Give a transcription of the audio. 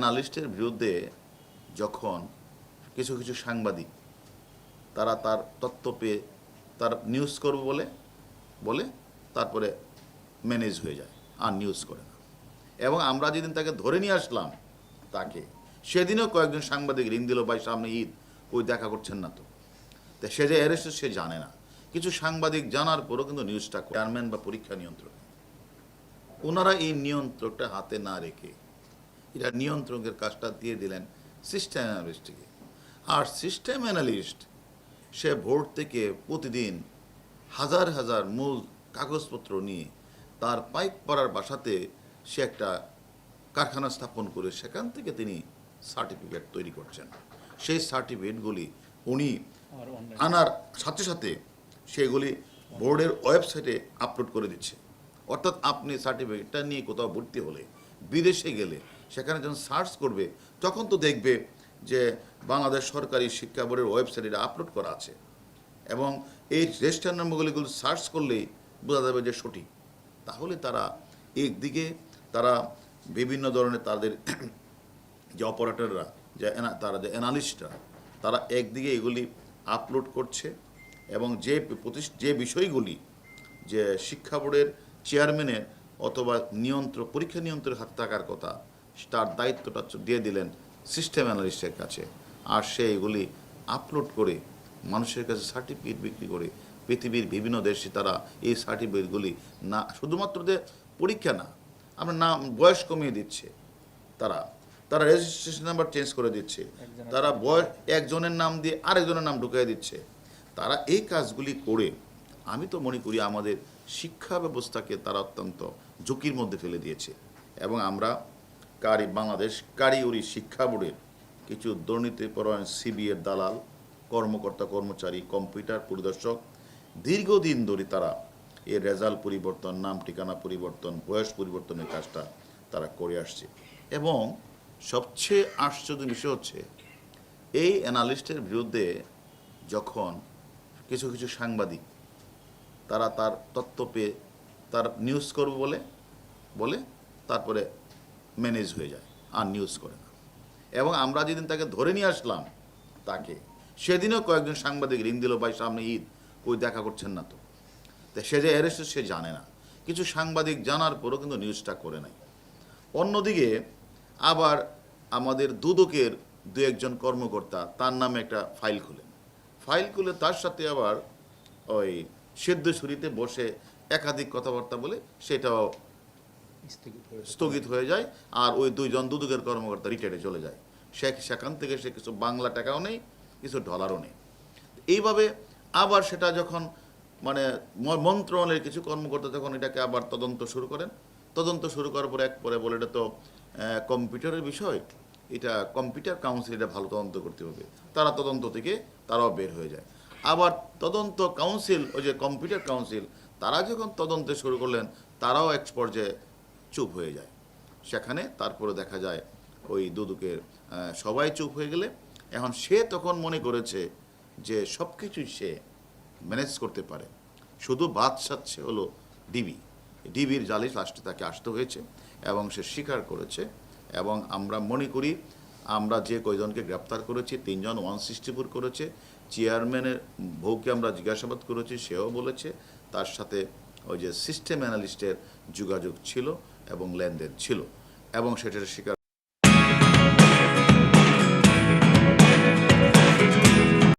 অ্যানালিস্টের বিরুদ্ধে যখন কিছু কিছু সাংবাদিক তারা তার তথ্য পেয়ে তার নিউজ করবে বলে বলে তারপরে ম্যানেজ হয়ে যায় আর নিউজ করে না। এবং আমরা যেদিন তাকে ধরে নিয়ে আসলাম তাকে, সেদিনও কয়েকজন সাংবাদিক রিং দিল, ভাই সামনে ঈদ, কই দেখা করছেন না তো। তা সে যে অ্যারেস্ট সে জানে না। কিছু সাংবাদিক জানার পরও কিন্তু নিউজটা চেয়ারম্যান বা পরীক্ষা নিয়ন্ত্রক, ওনারা এই নিয়ন্ত্রকটা হাতে না রেখে এটা নিয়ন্ত্রকের কাজটা দিয়ে দিলেন সিস্টেম অ্যানালিস্টকে। আর সিস্টেম অ্যানালিস্ট সে ভোট থেকে প্রতিদিন হাজার হাজার মূল কাগজপত্র নিয়ে তার পাইপ পাড়ার বাসাতে সে একটা কারখানা স্থাপন করে সেখান থেকে তিনি সার্টিফিকেট তৈরি করছেন। সেই সার্টিফিকেটগুলি উনি আনার সাথে সাথে সেগুলি বোর্ডের ওয়েবসাইটে আপলোড করে দিচ্ছে। অর্থাৎ আপনি সার্টিফিকেটটা নিয়ে কোথাও ভর্তি হলে, বিদেশে গেলে সেখানে যখন সার্চ করবে তখন তো দেখবে যে বাংলাদেশ সরকারি শিক্ষা বোর্ডের ওয়েবসাইটে আপলোড করা আছে, এবং এই রেজিস্ট্রার নম্বরগুলিগুলো সার্চ করলেই বোঝা যাবে যে সঠিক। তাহলে তারা একদিকে তারা বিভিন্ন ধরনের তাদের যে অপারেটররা, তারা যে অ্যানালিস্টরা, তারা একদিকে এগুলি আপলোড করছে, এবং যে বিষয়গুলি যে শিক্ষা বোর্ডের চেয়ারম্যানের অথবা পরীক্ষা নিয়ন্ত্রণের হাতে থাকার কথা, তার দায়িত্বটা দিয়ে দিলেন সিস্টেম অ্যানালিস্টের কাছে। আর সে এগুলি আপলোড করে মানুষের কাছে সার্টিফিকেট বিক্রি করে পৃথিবীর বিভিন্ন দেশে তারা এই সার্টিফিকেটগুলি না শুধুমাত্র যে পরীক্ষা না, আমরা নাম বয়স কমিয়ে দিচ্ছে, তারা তারা রেজিস্ট্রেশন নাম্বার চেঞ্জ করে দিচ্ছে, তারা বয়স একজনের নাম দিয়ে আরেকজনের নাম ঢুকিয়ে দিচ্ছে। তারা এই কাজগুলি করে আমি তো মনে করি আমাদের শিক্ষা ব্যবস্থাকে তারা অত্যন্ত ঝুঁকির মধ্যে ফেলে দিয়েছে। এবং আমরা বাংলাদেশ কারিগরি শিক্ষা বোর্ডের কিছু দুর্নীতিপরায়ণ সিবিএর দালাল, কর্মকর্তা কর্মচারী, কম্পিউটার পরিদর্শক দীর্ঘদিন ধরে তারা এর রেজাল্ট পরিবর্তন, নাম ঠিকানা পরিবর্তন, বয়স পরিবর্তনের কাজটা তারা করে আসছে। এবং সবচেয়ে আশ্চর্য বিষয় হচ্ছে এই অ্যানালিস্টের বিরুদ্ধে যখন কিছু কিছু সাংবাদিক তারা তার তথ্য পেয়ে তার নিউজ করবে বলে তারপরে ম্যানেজ হয়ে যায় আর নিউজ করে না। এবং আমরা যেদিন তাকে ধরে নিয়ে আসলাম তাকে, সেদিনও কয়েকজন সাংবাদিক রিং দিল, ভাই সামনে ঈদ, কই দেখা করছেন না তো। তা সে যে অ্যারেস্ট সে জানে না। কিছু সাংবাদিক জানার পরও কিন্তু নিউজটা করে নাই। অন্যদিকে আবার আমাদের দুদকের দু একজন কর্মকর্তা তার নামে একটা ফাইল খুলে তার সাথে আবার ওই সিদ্ধেশ্বরীতে বসে একাধিক কথাবার্তা বলে সেটাও স্থগিত হয়ে যায়। আর ওই দুইজন দুদকের কর্মকর্তা রিটায়ারে চলে যায়। সেখান থেকে সে কিছু বাংলা টাকাও নেই, কিছু ডলারও নেই। এইভাবে আবার সেটা যখন মানে মন্ত্রণালয়ের কিছু কর্মকর্তা যখন এটাকে আবার তদন্ত শুরু করার পরে পরে বলে এটা তো কম্পিউটারের বিষয়, এটা কম্পিউটার কাউন্সিল এটা ভালো তদন্ত করতে হবে, তারা তদন্ত থেকে তারাও বের হয়ে যায়। আবার তদন্ত কাউন্সিল, ওই যে কম্পিউটার কাউন্সিল, তারা যখন তদন্তে শুরু করলেন তারাও এক পর্যায়ে চুপ হয়ে যায়। সেখানে তারপরে দেখা যায় ওই দুদকের সবাই চুপ হয়ে গেলে এখন সে তখন মনে করেছে যে সব কিছুই সে ম্যানেজ করতে পারে, শুধু বাদ সাচ্ছে হলো ডিবির জালে লাস্টে তাকে আসতে হয়েছে এবং সে স্বীকার করেছে। এবং আমরা মনে করি আমরা যে কয়জনকে গ্রেপ্তার করেছি, 3 জন 164 করেছে। চেয়ারম্যানের বউকে আমরা জিজ্ঞাসাবাদ করেছি, সেও বলেছে তার সাথে ওই যে সিস্টেম অ্যানালিস্টের যোগাযোগ ছিল এবং লেনদেন ছিল, এবং সেটা স্বীকার